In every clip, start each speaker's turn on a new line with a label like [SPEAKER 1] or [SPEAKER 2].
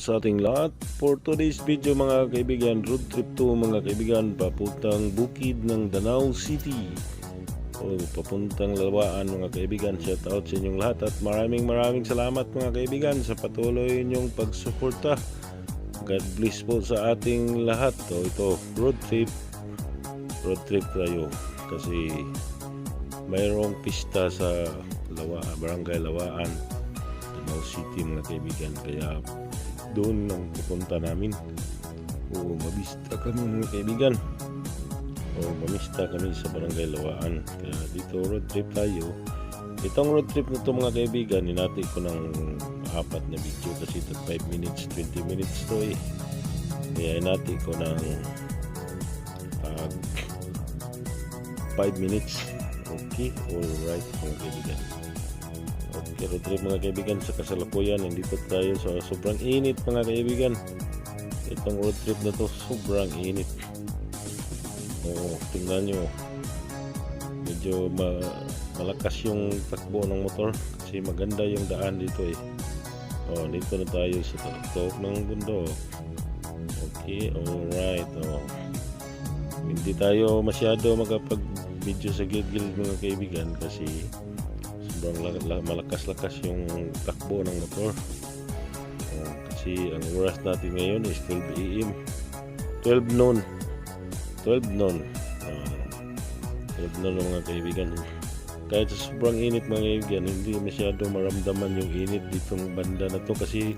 [SPEAKER 1] sa ating lahat. For today's video mga kaibigan, road trip to mga kaibigan, papuntang bukid ng Danau City o papuntang Lawaan mga kaibigan. Shout out sa inyong lahat at maraming salamat mga kaibigan sa patuloy inyong pagsuporta. God bless po sa ating lahat. So ito, road trip tayo kasi mayroong pista sa Barangay Lawaan, Danau City mga kaibigan, kaya doon ang pupunta namin. Mabista kami mga kaibigan, mamista kami sa Barangay Lawaan, kaya dito road trip tayo. Itong road trip na ito mga kaibigan, ninati ko ng 4 na video kasi ito 5 minutes, 20 minutes to kaya inati ko ng 5 minutes. Okay, alright mga kaibigan. Okay, road trip mga kaibigan, sa kasalukuyan nandito tayo sa sobrang init mga kaibigan. Itong road trip na to sobrang init. Tingnan nyo, medyo malakas yung takbo ng motor kasi maganda yung daan dito dito na tayo sa top ng bundok. Okay, alright. Hindi tayo masyado makapag-video sa gilid mga kaibigan kasi sobrang malakas-lakas yung takbo ng motor. Kasi ang oras natin ngayon is 12 AM 12 noon 12 mga kaibigan. Kahit sa sobrang init mga kaibigan, hindi masyado maramdaman yung init ditong banda na to kasi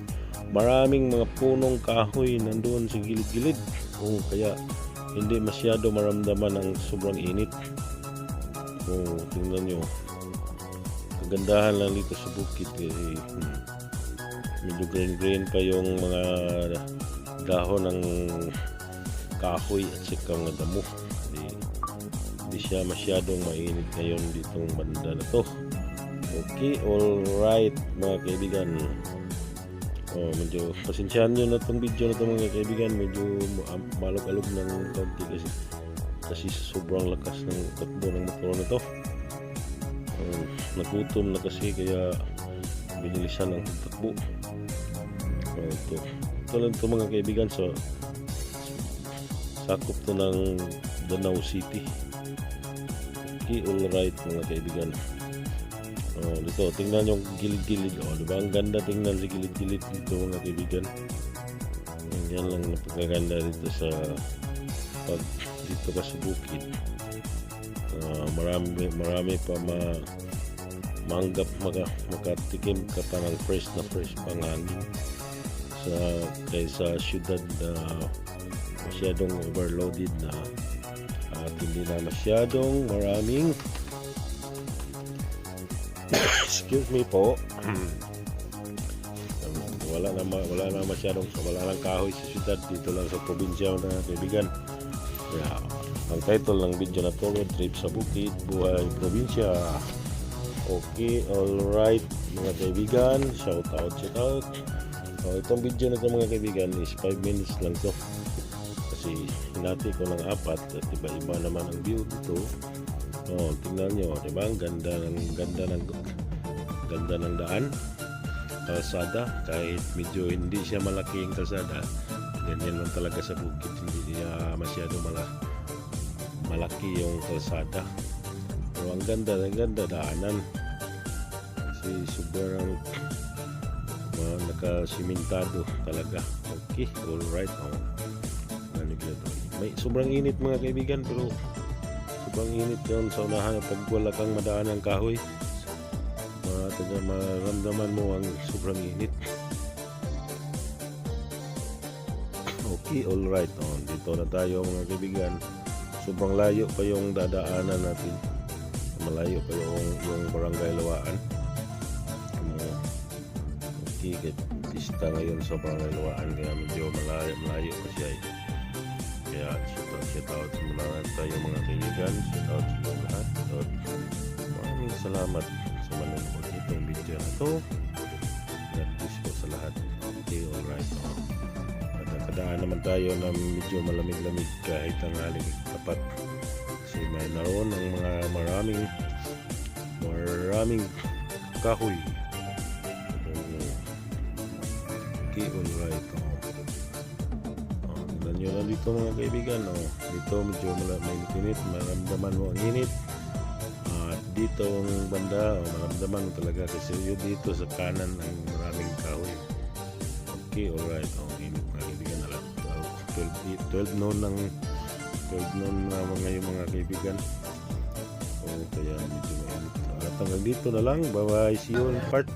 [SPEAKER 1] maraming mga punong kahoy nandoon sa gilid-gilid. Kaya hindi masyado maramdaman ang sobrang init. Tingnan nyo, kagandahan lang dito sa bukid kasi medyo green pa yung mga dahon ng kahoy at saka mga damo. Hindi siya masyadong mainit ngayon ditong banda na to. Okay, alright mga kaibigan. Medyo pasensyahan nyo na itong video na ito mga kaibigan, medyo malog-alog ng konti kasi sobrang lakas ng takbo ng motor na ito. Nagutom na kasi kaya binilisan ang takbo. Ito lang ito mga kaibigan, so sakop to ng Danau City. Okay, alright mga kaibigan. Dito, tingnan yung gilid-gilid. Diba? Ang ganda tingnan sa gilid-gilid dito mga kaibigan. Yan lang napagaganda dito sa dito ka sa bukid. Marami pa makatikim ka pa ng fresh pangangin kaysa syudad na masyadong overloaded na at hindi na masyadong maraming excuse me po, wala na masyadong kahoy sa syudad. Dito lang sa probinsya na kaibigan. Ang title ng video na to, road trip sa bukid, buhay probinsya. Okay, alright mga kaibigan, shout out. Itong video na to mga kaibigan is 5 minutes lang to kasi hinati ko ng 4 at iba-iba naman ang view dito. Tingnan nyo, diba? Ang ganda ng daan, kalsada. Kahit medyo hindi siya malaki yung kalsada, ganyan lang talaga sa bukid, hindi niya masyado malaki yung kalsada. Pero ang ganda daanan kasi sobrang nakasimentado talaga. Okay, alright. May sobrang init mga kaibigan, pero sobrang init yun sa unahan pag wala kang madaan ng kahoy. Maramdaman mo ang sobrang init. Okay, alright. Dito na tayo mga kaibigan. Sobrang layo pa yung dadaanan natin. Malayo pa yung Barangay Lawaan. Okay, pista ngayon sa Barangay Lawaan, kaya medyo malayo pa siya Kaya shout out sa mga tayo mga kaibigan. Shout out sa mga lahat. Maraming salamat sa manonood itong video na to. God bless po sa lahat. Okay, alright. Kadaan naman tayo na medyo malamig-lamig kahit ang aling tapat kasi may naroon ng mga maraming kahoy. Okay, alright. Tignan nyo na dito mga kaibigan. Dito medyo mainit-init. Maramdaman mo ang init. At dito ang banda, maramdaman mo talaga kasi yun dito sa kanan ay maraming kahoy. Okay, alright. Init mga kaibigan. 12 noon na mga kaibigan. Kaya medyo mainit. At hanggang dito na lang. Bye-bye. See you in part